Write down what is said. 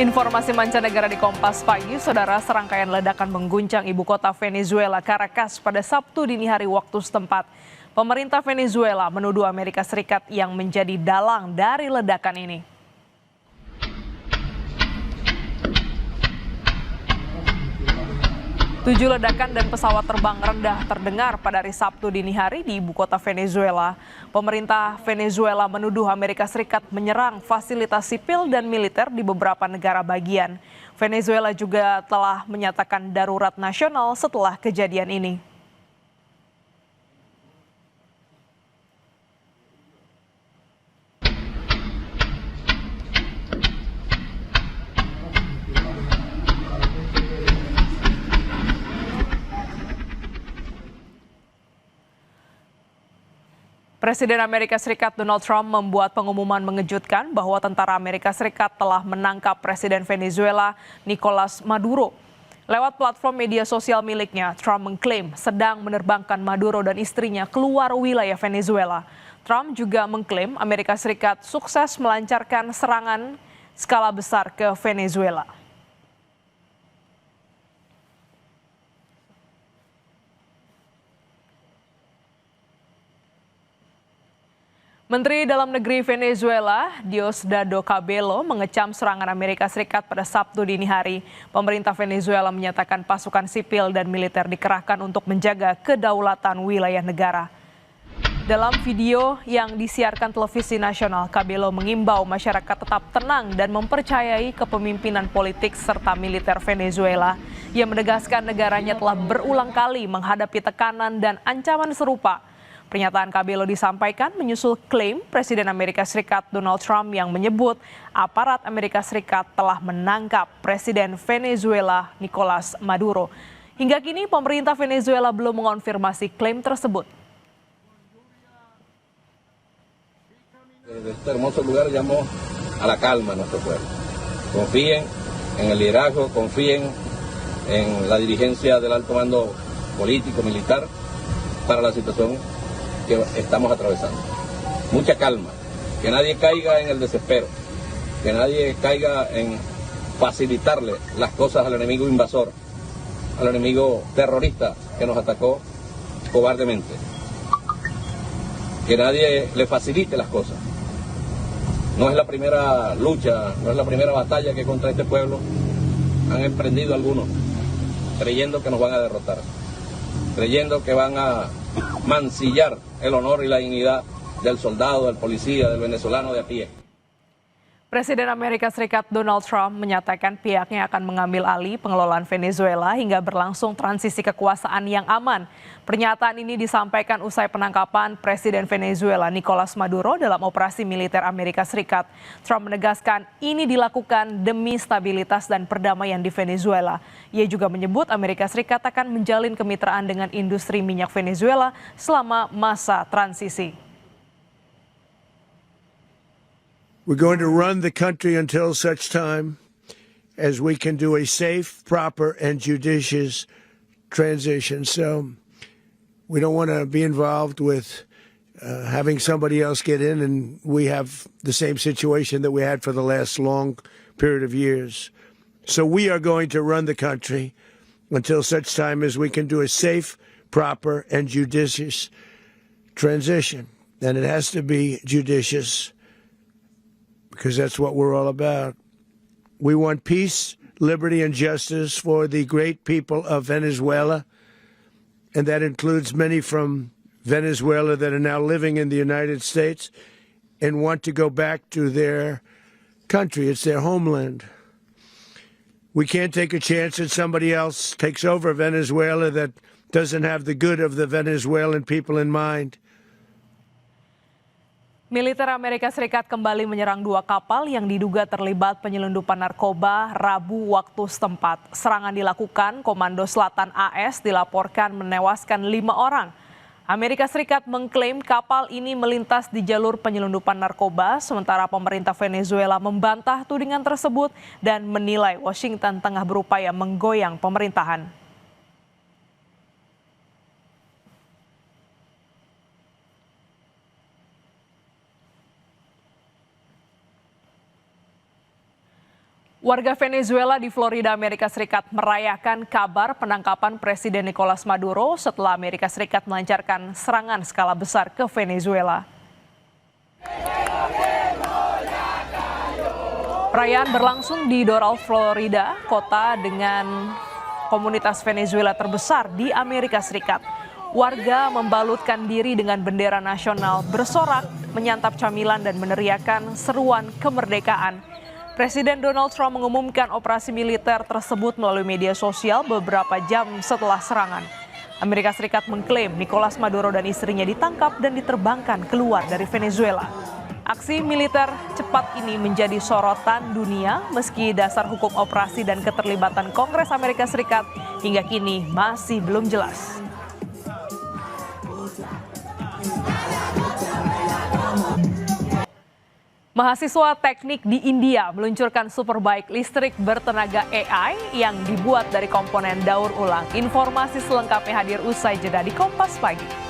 Informasi mancanegara di Kompas Pagi, saudara, serangkaian ledakan mengguncang ibu kota Venezuela, Caracas pada Sabtu dini hari waktu setempat. Pemerintah Venezuela menuduh Amerika Serikat yang menjadi dalang dari ledakan ini. Tujuh ledakan dan pesawat terbang rendah terdengar pada hari Sabtu dini hari di ibu kota Venezuela. Pemerintah Venezuela menuduh Amerika Serikat menyerang fasilitas sipil dan militer di beberapa negara bagian. Venezuela juga telah menyatakan darurat nasional setelah kejadian ini. Presiden Amerika Serikat Donald Trump membuat pengumuman mengejutkan bahwa tentara Amerika Serikat telah menangkap Presiden Venezuela Nicolas Maduro. Lewat platform media sosial miliknya, Trump mengklaim sedang menerbangkan Maduro dan istrinya keluar wilayah Venezuela. Trump juga mengklaim Amerika Serikat sukses melancarkan serangan skala besar ke Venezuela. Menteri Dalam Negeri Venezuela, Diosdado Cabello, mengecam serangan Amerika Serikat pada Sabtu dini hari. Pemerintah Venezuela menyatakan pasukan sipil dan militer dikerahkan untuk menjaga kedaulatan wilayah negara. Dalam video yang disiarkan televisi nasional, Cabello mengimbau masyarakat tetap tenang dan mempercayai kepemimpinan politik serta militer Venezuela. Ia menegaskan negaranya telah berulang kali menghadapi tekanan dan ancaman serupa. Pernyataan Cabello disampaikan menyusul klaim Presiden Amerika Serikat Donald Trump yang menyebut aparat Amerika Serikat telah menangkap Presiden Venezuela Nicolas Maduro. Hingga kini pemerintah Venezuela belum mengonfirmasi klaim tersebut. Desde este hermoso lugar llamó a la calma a nuestro pueblo. Confíen en el liderazgo, confíen en la dirigencia del alto mando político, militar, para la situación que estamos atravesando. Mucha calma, que nadie caiga en el desespero, que nadie caiga en facilitarle las cosas al enemigo invasor, al enemigo terrorista que nos atacó cobardemente. Que nadie le facilite las cosas. No es la primera lucha, no es la primera batalla que contra este pueblo han emprendido algunos, creyendo que nos van a derrotar, creyendo que van a mancillar el honor y la dignidad del soldado, del policía, del venezolano de a pie. Presiden Amerika Serikat Donald Trump menyatakan pihaknya akan mengambil alih pengelolaan Venezuela hingga berlangsung transisi kekuasaan yang aman. Pernyataan ini disampaikan usai penangkapan Presiden Venezuela Nicolas Maduro dalam operasi militer Amerika Serikat. Trump menegaskan ini dilakukan demi stabilitas dan perdamaian di Venezuela. Ia juga menyebut Amerika Serikat akan menjalin kemitraan dengan industri minyak Venezuela selama masa transisi. We're going to run the country until such time as we can do a safe, proper, and judicious transition. So we don't want to be involved with having somebody else get in, and we have the same situation that we had for the last long period of years. So we are going to run the country until such time as we can do a safe, proper, and judicious transition. And it has to be judicious, because that's what we're all about. We want peace, liberty, and justice for the great people of Venezuela, and that includes many from Venezuela that are now living in the United States and want to go back to their country. It's their homeland. We can't take a chance that somebody else takes over Venezuela that doesn't have the good of the Venezuelan people in mind. Militer Amerika Serikat kembali menyerang dua kapal yang diduga terlibat penyelundupan narkoba Rabu waktu setempat. Serangan dilakukan Komando Selatan AS dilaporkan menewaskan 5 orang. Amerika Serikat mengklaim kapal ini melintas di jalur penyelundupan narkoba, sementara pemerintah Venezuela membantah tudingan tersebut dan menilai Washington tengah berupaya menggoyang pemerintahan. Warga Venezuela di Florida, Amerika Serikat merayakan kabar penangkapan Presiden Nicolas Maduro setelah Amerika Serikat melancarkan serangan skala besar ke Venezuela. Perayaan berlangsung di Doral, Florida, kota dengan komunitas Venezuela terbesar di Amerika Serikat. Warga membalutkan diri dengan bendera nasional, bersorak, menyantap camilan dan meneriakan seruan kemerdekaan. Presiden Donald Trump mengumumkan operasi militer tersebut melalui media sosial beberapa jam setelah serangan. Amerika Serikat mengklaim Nicolas Maduro dan istrinya ditangkap dan diterbangkan keluar dari Venezuela. Aksi militer cepat ini menjadi sorotan dunia meski dasar hukum operasi dan keterlibatan Kongres Amerika Serikat hingga kini masih belum jelas. Mahasiswa teknik di India meluncurkan superbike listrik bertenaga AI yang dibuat dari komponen daur ulang. Informasi selengkapnya hadir usai jeda di Kompas Pagi.